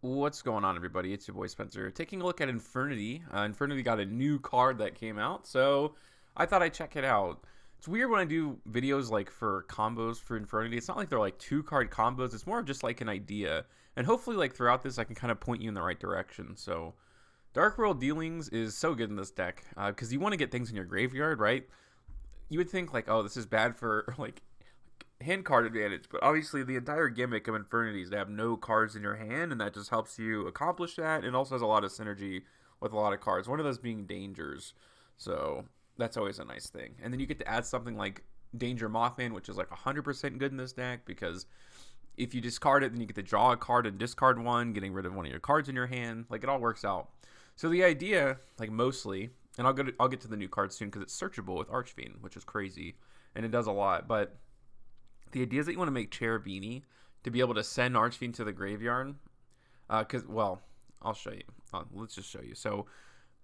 What's going on, everybody? It's your boy Spencer. Taking a look at Infernity. Infernity got a new card that came out, so I thought I'd check it out. It's weird when I do videos like for combos for Infernity. It's not like they're like 2 card combos. It's more of just like an idea, and hopefully, like throughout this, I can kind of point you in the right direction. So, Dark World Dealings is so good in this deck because you want to get things in your graveyard, right? You would think like, oh, this is bad for like hand card advantage, but obviously the entire gimmick of Infernity is to have no cards in your hand, and that just helps you accomplish that. And also has a lot of synergy with a lot of cards. One of those being dangers, so that's always a nice thing. And then you get to add something like Danger Mothman, which is like 100% good in this deck because if you discard it, then you get to draw a card and discard one, getting rid of one of your cards in your hand. Like it all works out. So the idea, like mostly, and I'll get to the new card soon because it's searchable with Archfiend, which is crazy, and it does a lot, but the idea is that you want to make Cherubini to be able to send Archfiend to the graveyard. Well, I'll show you. Let's just show you. So,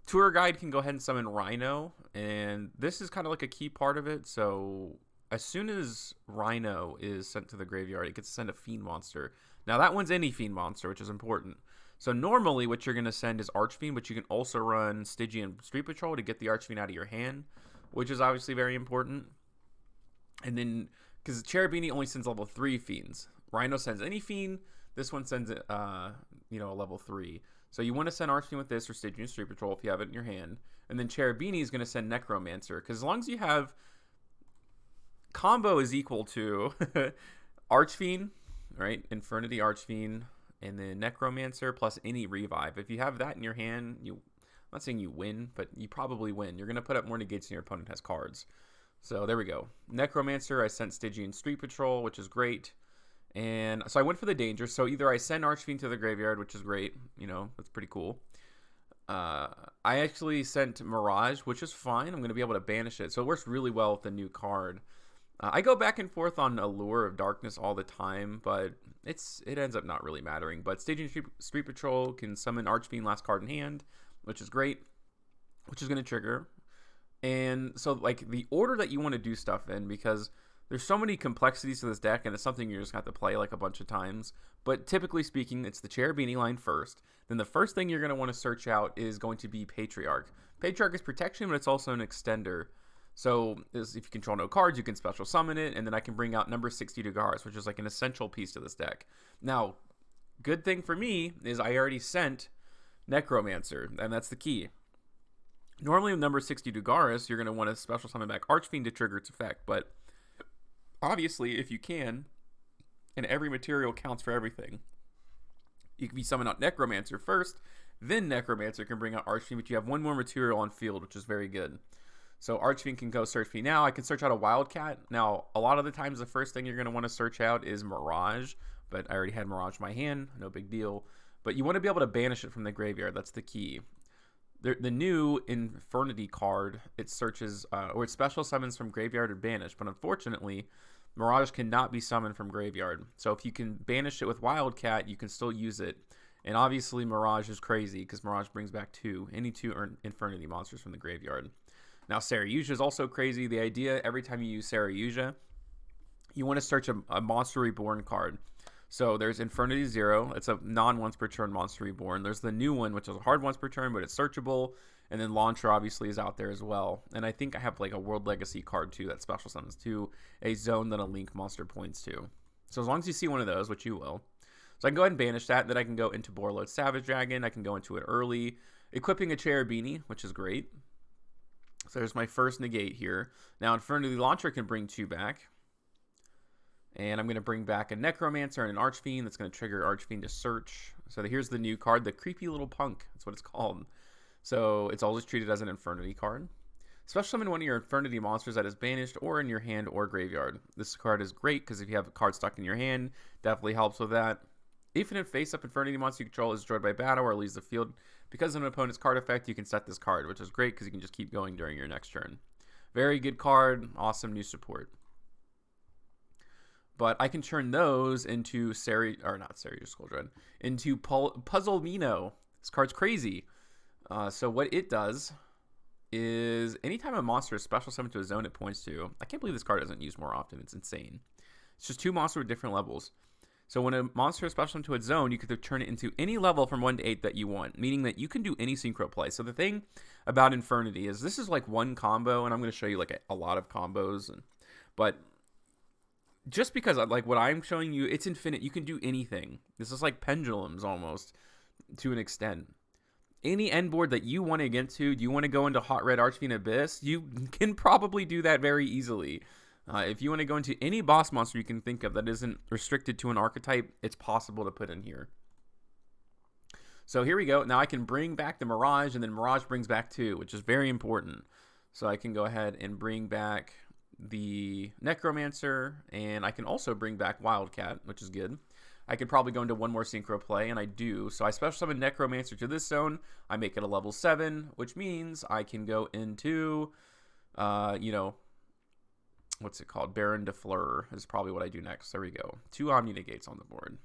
Tour Guide can go ahead and summon Rhino, and this is kind of like a key part of it. So, as soon as Rhino is sent to the graveyard, it gets to send a Fiend monster. Now, that one's any Fiend monster, which is important. So, normally, what you're going to send is Archfiend, but you can also run Stygian Street Patrol to get the Archfiend out of your hand, which is obviously very important. And then because Cherubini only sends level 3 fiends. Rhino sends any fiend. This one sends a level 3. So you want to send Archfiend with this or Stygian Street Patrol if you have it in your hand. And then Cherubini is going to send Necromancer. Because as long as you have combo is equal to Archfiend, right? Infernity Archfiend, and then Necromancer plus any revive. If you have that in your hand, I'm not saying you win, but you probably win. You're going to put up more negates than your opponent has cards. So there we go. Necromancer, I sent Stygian Street Patrol, which is great. And so I went for the danger. So either I send Archfiend to the graveyard, which is great. That's pretty cool. I actually sent Mirage, which is fine. I'm going to be able to banish it. So it works really well with the new card. I go back and forth on Allure of Darkness all the time, but it ends up not really mattering. But Stygian Street Patrol can summon Archfiend last card in hand, which is great, which is going to trigger. And so, like, the order that you want to do stuff in, because there's so many complexities to this deck, and it's something you're just going to have to play, like, a bunch of times. But typically speaking, it's the Cherubini line first. Then the first thing you're going to want to search out is going to be Patriarch. Patriarch is protection, but it's also an extender. So, if you control no cards, you can special summon it, and then I can bring out number 62 Gars, which is, like, an essential piece to this deck. Now, good thing for me is I already sent Necromancer, and that's the key. Normally with number 60 Dugaris, you're going to want to special summon back Archfiend to trigger its effect, but obviously, if you can, and every material counts for everything, you can be summon out Necromancer first, then Necromancer can bring out Archfiend, but you have one more material on field, which is very good. So Archfiend can go search me now. I can search out a Wildcat. Now, a lot of the times, the first thing you're going to want to search out is Mirage, but I already had Mirage in my hand, no big deal. But you want to be able to banish it from the graveyard. That's the key. The new Infernity card, it searches, or it special summons from graveyard or banish, but unfortunately, Mirage cannot be summoned from graveyard. So if you can banish it with Wildcat, you can still use it. And obviously, Mirage is crazy, because Mirage brings back any two Infernity monsters from the graveyard. Now, Saryuja is also crazy. The idea, every time you use Saryuja, you want to search a Monster Reborn card. So there's Infernity 0. It's a non-once per turn Monster Reborn. There's the new one, which is a hard once per turn, but it's searchable. And then Launcher obviously is out there as well. And I think I have like a World Legacy card too that special summons to a zone that a Link monster points to. So as long as you see one of those, which you will. So I can go ahead and banish that. Then I can go into Borreload Savage Dragon. I can go into it early. Equipping a Cherubini, which is great. So there's my first negate here. Now Infernity Launcher can bring 2 back. And I'm going to bring back a Necromancer and an Archfiend. That's going to trigger Archfiend to search. So here's the new card, the Creepy Little Punk. That's what it's called. So it's always treated as an Infernity card. Special summon one of your Infernity monsters that is banished or in your hand or graveyard. This card is great because if you have a card stuck in your hand, definitely helps with that. Infinite face-up Infernity monster you control is destroyed by battle or leaves the field. Because of an opponent's card effect, you can set this card, which is great because you can just keep going during your next turn. Very good card. Awesome new support. But I can turn those into into Puzzle Mino. This card's crazy. So what it does is anytime a monster is special summoned to a zone it points to, I can't believe this card isn't used more often. It's insane. It's just 2 monsters with different levels. So when a monster is special into its zone, you could turn it into any level from 1 to 8 that you want, meaning that you can do any synchro play. So the thing about Infernity is this is like one combo, and I'm going to show you like a lot of combos, but just because like what I'm showing you, it's infinite. You can do anything. This is like pendulums almost to an extent. Any end board that you want to get to, do you want to go into Hot Red Archfiend Abyss? You can probably do that very easily. If you want to go into any boss monster you can think of that isn't restricted to an archetype, it's possible to put in here. So here we go. Now I can bring back the Mirage, and then Mirage brings back 2, which is very important. So I can go ahead and bring back the Necromancer, and I can also bring back Wildcat, which is good. I could probably go into one more synchro play, and I do. So I special summon Necromancer to this zone. I make it a level 7, which means I can go into, you know, what's it called? Baron de Fleur is probably what I do next. There we go. 2 Omni Negates on the board.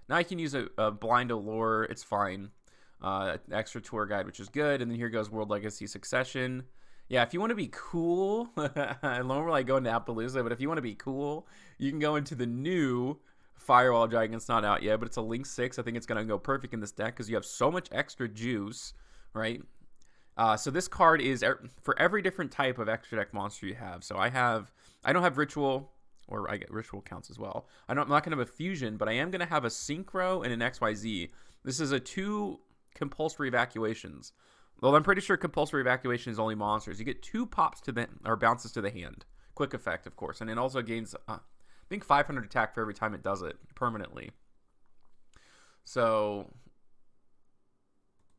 Now I can use a Blind Allure. It's fine. Extra Tour Guide, which is good. And then here goes World Legacy Succession. Yeah, if you want to be cool, I normally go into Appaloosa, but if you want to be cool, you can go into the new Firewall Dragon. It's not out yet, but it's a Link 6. I think it's going to go perfect in this deck because you have so much extra juice, right? So this card is for every different type of extra deck monster you have. So I don't have Ritual, or I get Ritual counts as well. I'm not going to have a Fusion, but I am going to have a Synchro and an XYZ. This is a 2 compulsory evacuations. Well, I'm pretty sure compulsory evacuation is only monsters. You get 2 pops to the, or bounces to the hand. Quick effect, of course. And it also gains, I think, 500 attack for every time it does it permanently. So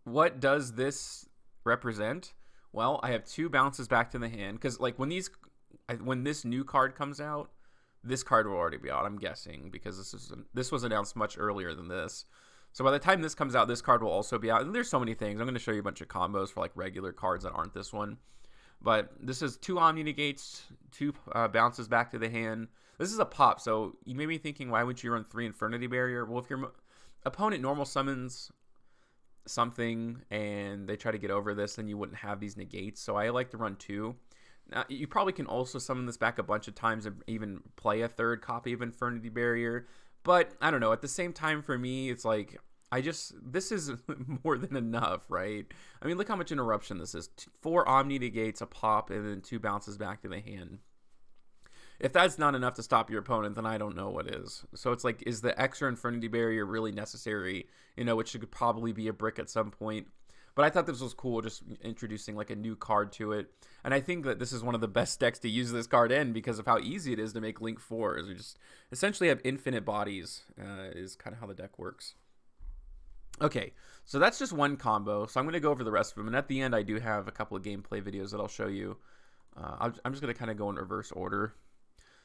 what does this represent? Well, I have 2 bounces back to the hand. Because like when this new card comes out, this card will already be out, I'm guessing. Because this was announced much earlier than this. So by the time this comes out, this card will also be out. And there's so many things. I'm going to show you a bunch of combos for like regular cards that aren't this one. But this is 2 Omni Negates, 2 bounces back to the hand. This is a pop, so you may be thinking, why wouldn't you run 3 Infernity Barrier? Well, if your opponent normal summons something and they try to get over this, then you wouldn't have these negates. So I like to run 2. Now, you probably can also summon this back a bunch of times and even play a 3rd copy of Infernity Barrier. But I don't know. At the same time, for me, it's like this is more than enough, right? I mean, look how much interruption this is. 4 Omni Negates, a pop, and then 2 bounces back to the hand. If that's not enough to stop your opponent, then I don't know what is. So it's like, is the extra Infernity Barrier really necessary? You know, which should probably be a brick at some point. But I thought this was cool, just introducing like a new card to it. And I think that this is one of the best decks to use this card in because of how easy it is to make Link 4s. We just essentially have infinite bodies is kind of how the deck works. Okay, so that's just one combo. So I'm going to go over the rest of them. And at the end, I do have a couple of gameplay videos that I'll show you. I'm just going to kind of go in reverse order.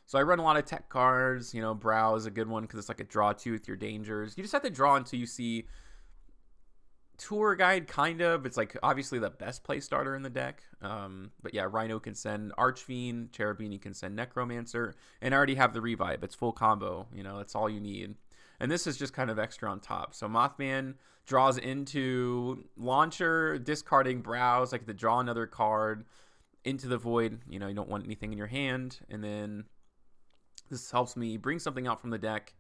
So I run a lot of tech cards. You know, Brow is a good one because it's like a draw 2 with your dangers. You just have to draw until you see Tour Guide, kind of. It's like obviously the best play starter in the deck. But yeah, Rhino can send Archfiend, Cherubini can send Necromancer, and I already have the Revive. It's full combo. You know, that's all you need. And this is just kind of extra on top. So Mothman draws into Launcher, discarding Browse. I get to draw another card into the void. You know, you don't want anything in your hand. And then this helps me bring something out from the deck.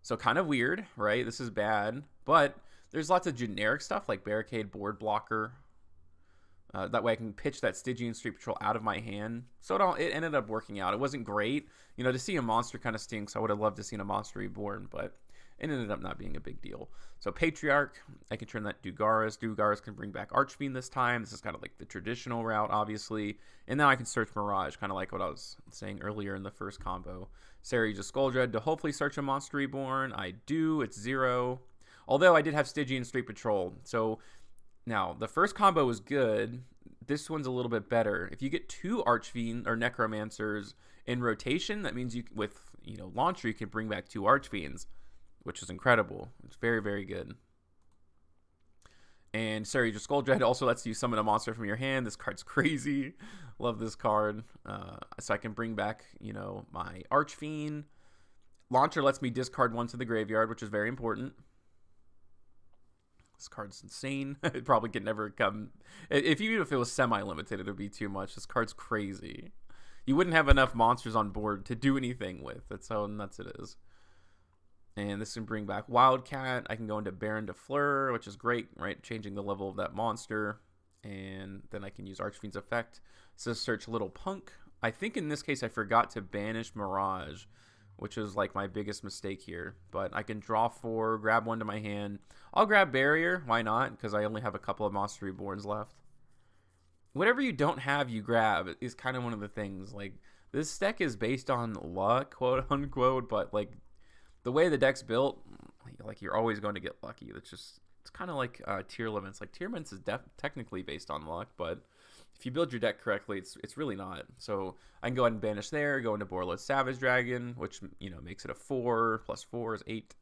So kind of weird, right? This is bad. But there's lots of generic stuff like Barricade, Board Blocker. That way I can pitch that Stygian Street Patrol out of my hand. So it ended up working out. It wasn't great. You know, to see a monster kind of stinks. I would have loved to see a monster reborn, but it ended up not being a big deal. So Patriarch, I can turn that Dugaris. Dugaris can bring back Archfiend this time. This is kind of like the traditional route, obviously. And now I can search Mirage, kind of like what I was saying earlier in the first combo. Saryuja Skuldred to hopefully search a monster reborn. I do. It's 0. Although I did have Stygian Street Patrol. So now the first combo was good. This one's a little bit better. If you get 2 Archfiend or Necromancers in rotation, that means you with Launcher you can bring back 2 Archfiends, which is incredible. It's very, very good. And Saryuja Skuldred also lets you summon a monster from your hand. This card's crazy. Love this card. So I can bring back, my Archfiend. Launcher lets me discard 1 to the graveyard, which is very important. This card's insane. It probably could never come. Even if it was semi-limited, it would be too much. This card's crazy. You wouldn't have enough monsters on board to do anything with. That's how nuts it is. And this can bring back Wildcat. I can go into Baron de Fleur, which is great, right? Changing the level of that monster. And then I can use Archfiend's effect. It says search Little Punk. I think in this case I forgot to banish Mirage, which is like my biggest mistake here. But I can draw 4, grab 1 to my hand. I'll grab Barrier. Why not? Because I only have a couple of Monster Reborns left. Whatever you don't have, you grab is kind of one of the things. Like, this deck is based on luck, quote unquote, but like the way the deck's built, like you're always going to get lucky. It's kind of like tier limits. Like tier limits is technically based on luck, but if you build your deck correctly, it's really not. So I can go ahead and banish there, go into Borreload Savage Dragon, which, you know, makes it a 4 plus 4 is 8.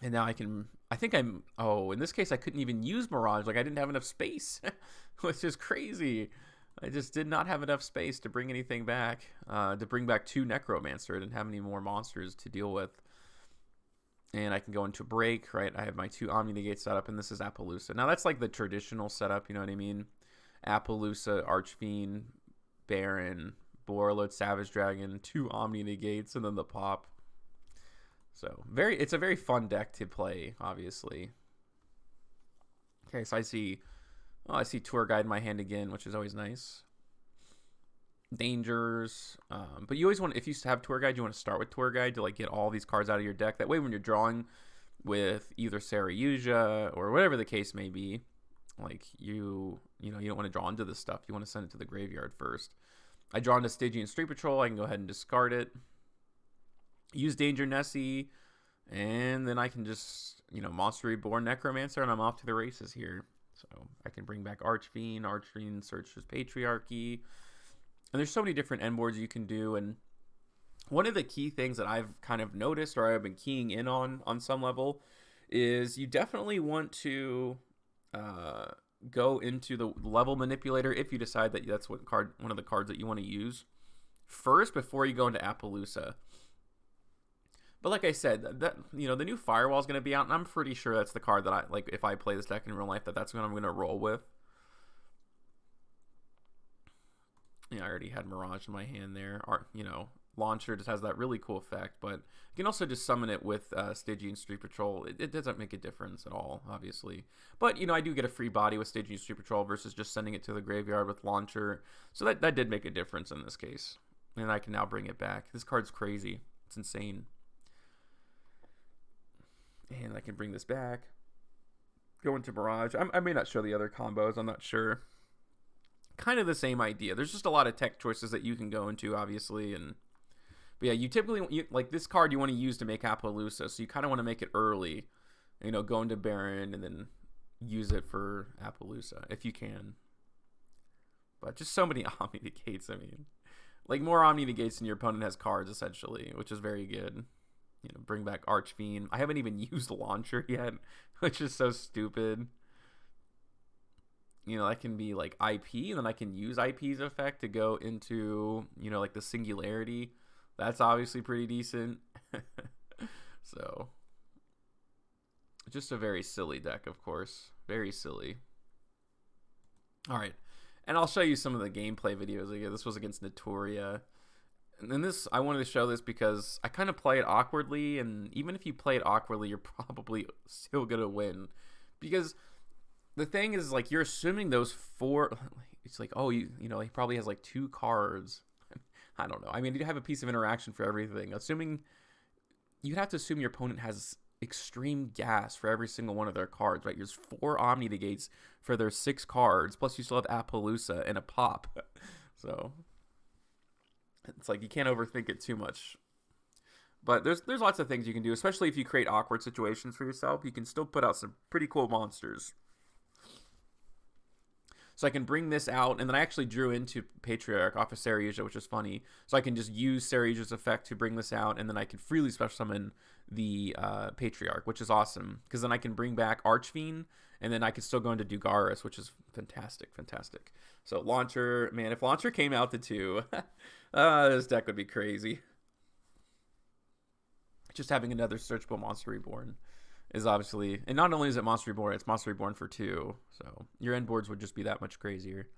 And now in this case I couldn't even use Mirage. Like, I didn't have enough space, which is crazy. I just did not have enough space to bring anything back, to bring back 2 Necromancer. I didn't have any more monsters to deal with. And I can go into Break, right? I have my 2 Omni Negate set up, and this is Appaloosa. Now, that's like the traditional setup, you know what I mean? Appaloosa, Archfiend, Baron, Borreload Savage Dragon, 2 Omni Negates, and then the pop. So, it's a very fun deck to play, obviously. Okay, so I see Tour Guide in my hand again, which is always nice. Dangers, but you always want, if you have Tour Guide, you want to start with Tour Guide to like get all these cards out of your deck. That way, when you're drawing with either Sarayuja or whatever the case may be, like you don't want to draw into this stuff. You want to send it to the graveyard first. I draw into Stygian Street Patrol. I can go ahead and discard it. Use Danger Nessie, and then I can just, Monster Reborn Necromancer, and I'm off to the races here. So I can bring back Archfiend. Archfiend searches Patriarchy. And there's so many different end boards you can do. And one of the key things that I've kind of noticed, or I've been keying in on some level, is you definitely want to go into the level manipulator if you decide that that's one of the cards that you want to use first before you go into Appaloosa. But like I said, that the new Firewall is going to be out, and I'm pretty sure that's the card that I like. If I play this deck in real life, that's what I'm going to roll with. Yeah, I already had Mirage in my hand there. Launcher just has that really cool effect, but you can also just summon it with Stygian Street Patrol. It doesn't make a difference at all, obviously. But, I do get a free body with Stygian Street Patrol versus just sending it to the graveyard with Launcher. So that did make a difference in this case. And I can now bring it back. This card's crazy. It's insane. And I can bring this back. Go into Mirage. I may not show the other combos. I'm not sure. Kind of the same idea. There's just a lot of tech choices that you can go into, obviously. But yeah, you typically, like this card you want to use to make Appaloosa. So you kind of want to make it early. Go into Baron and then use it for Appaloosa if you can. But just so many Omni Negates. I mean, like more Omni Negates than your opponent has cards, essentially, which is very good. Bring back Archfiend. I haven't even used Launcher yet, which is so stupid. That can be like IP, and then I can use IP's effect to go into, like the Singularity. That's obviously pretty decent. So, just a very silly deck, of course. Very silly. All right. And I'll show you some of the gameplay videos. Again, this was against Notoria. And then I wanted to show this because I kind of play it awkwardly, and even if you play it awkwardly, you're probably still going to win. Because the thing is, like, you're assuming those 4, it's like, oh, he probably has like 2 cards. I don't know. I mean, you have a piece of interaction for everything. You'd have to assume your opponent has extreme gas for every single one of their cards, right? There's 4 Omni Negates for their 6 cards, plus you still have Appaloosa and a pop. So it's like you can't overthink it too much. But there's lots of things you can do, especially if you create awkward situations for yourself. You can still put out some pretty cool monsters. So I can bring this out, and then I actually drew into Patriarch off of Sarayuja, which is funny. So I can just use Sarayuja's effect to bring this out, and then I can freely special summon the Patriarch, which is awesome. Because then I can bring back Archfiend, and then I can still go into Dugaris, which is fantastic, fantastic. So Launcher, man, if Launcher came out to 2, this deck would be crazy. Just having another searchable Monster Reborn is obviously, and not only is it Monster Reborn, it's Monster Reborn for 2, so your end boards would just be that much crazier.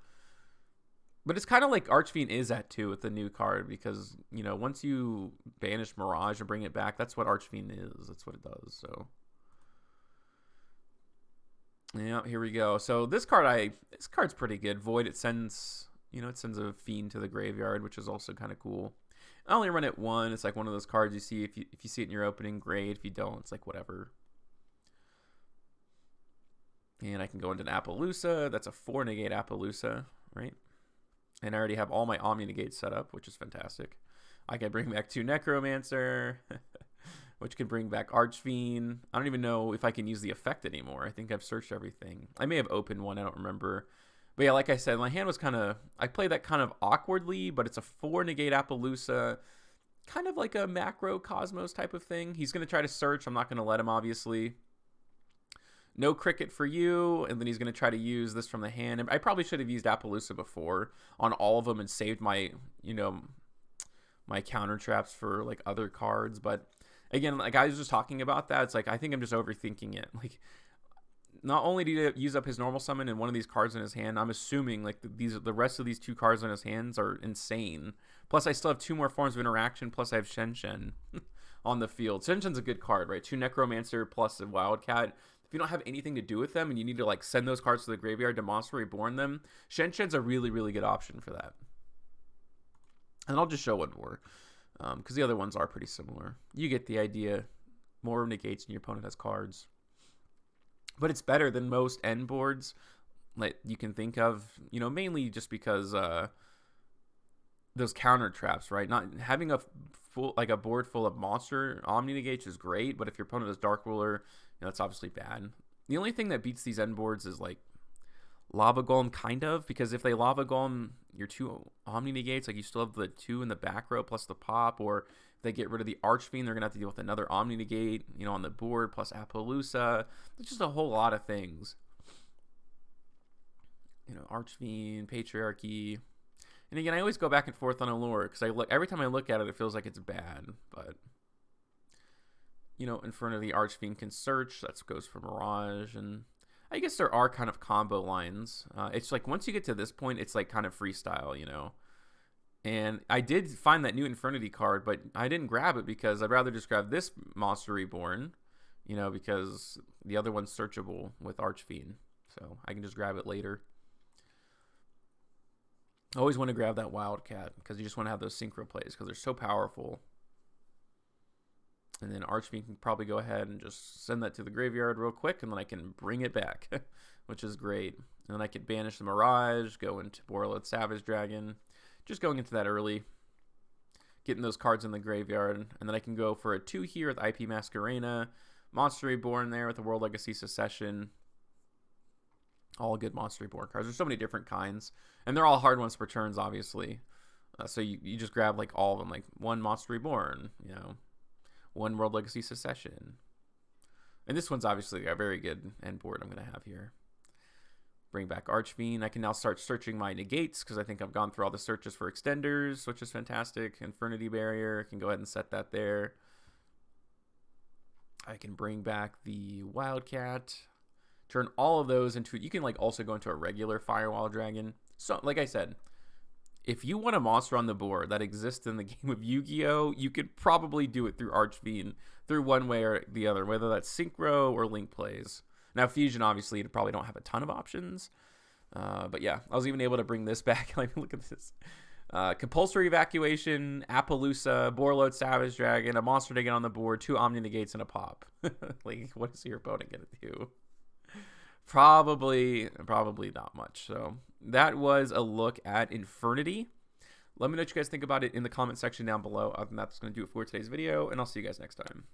But it's kind of like Archfiend is at 2 with the new card because, you know, once you banish Mirage and bring it back, that's what Archfiend is. That's what it does. So, yeah, here we go. So this card's pretty good. Void, it sends, you know, it sends a fiend to the graveyard, which is also kind of cool. I only run it 1. It's like one of those cards you see if you see it in your opening, great. If you don't, it's like whatever. And I can go into an Appaloosa. That's a 4 negate Appaloosa, right? And I already have all my Omni negates set up, which is fantastic. I can bring back 2 Necromancer, which can bring back Archfiend. I don't even know if I can use the effect anymore. I think I've searched everything. I may have opened one. I don't remember. But yeah, like I said, my hand was kind of... I played that kind of awkwardly, but it's a 4 negate Appaloosa. Kind of like a macro Cosmos type of thing. He's going to try to search. I'm not going to let him, obviously. No cricket for you, and then he's going to try to use this from the hand. I probably should have used Appaloosa before on all of them and saved my, you know, my counter traps for like other cards. But again, like I was just talking about that, it's like I think I'm just overthinking it. Like, not only did he use up his normal summon and one of these cards in his hand, I'm assuming like the rest of these 2 cards in his hands are insane. Plus, I still have 2 more forms of interaction. Plus, I have Shen Shen on the field. Shen Shen's a good card, right? 2 Necromancer plus a Wildcat. If you don't have anything to do with them and you need to like send those cards to the graveyard to Monster Reborn them, Shen Shen's a really, really good option for that. And I'll just show one more because the other ones are pretty similar. You get the idea. More negates and your opponent has cards. But it's better than most end boards that you can think of, you know, mainly just because those counter traps, right? Not having a full, like a board full of monster Omni negates is great, but if your opponent has Dark Ruler, you know, that's obviously bad. The only thing that beats these end boards is like Lava Golem, kind of, because if they Lava Golem your 2 Omni negates, like you still have the 2 in the back row plus the pop, or if they get rid of the Archfiend, they're gonna have to deal with another Omni negate, you know, on the board plus Appaloosa. There's just a whole lot of things. You know, Archfiend, Patriarchy. And again, I always go back and forth on Allure because every time I look at it, it feels like it's bad, but. You know, Infernity Archfiend can search. That goes for Mirage. And I guess there are kind of combo lines. It's like once you get to this point, it's like kind of freestyle, you know. And I did find that new Infernity card, but I didn't grab it because I'd rather just grab this Monster Reborn, you know, because the other one's searchable with Archfiend. So I can just grab it later. I always want to grab that Wildcat because you just want to have those synchro plays because they're so powerful. And then Archfiend can probably go ahead and just send that to the graveyard real quick, and then I can bring it back, which is great. And then I could banish the Mirage, go into Borreload Savage Dragon, just going into that early, getting those cards in the graveyard, and then I can go for a 2 here with IP Masquerena, Monster Reborn there with the World Legacy Secession. All good Monster Reborn cards. There's so many different kinds, and they're all hard ones for turns, obviously. So you just grab like all of them, like 1 Monster Reborn, you know. 1 World Legacy Secession. And this one's obviously a very good end board I'm going to have here. Bring back Archfiend. I can now start searching my negates because I think I've gone through all the searches for extenders, which is fantastic. Infernity Barrier. I can go ahead and set that there. I can bring back the Wildcat. Turn all of those into... You can like also go into a regular Firewall Dragon. So, like I said... If you want a monster on the board that exists in the game of Yu-Gi-Oh, you could probably do it through Archfiend, through one way or the other, whether that's Synchro or Link plays. Now, Fusion, obviously, you probably don't have a ton of options. But yeah, I was even able to bring this back. Like, look at this. Compulsory Evacuation, Appaloosa, Borreload Savage Dragon, a monster to get on the board, 2 Omni Negates, and a pop. Like, what is your opponent going to do? Probably not much. So that was a look at Infernity. Let me know what you guys think about it in the comment section down below. Other than that, that's going to do it for today's video, and I'll see you guys next time.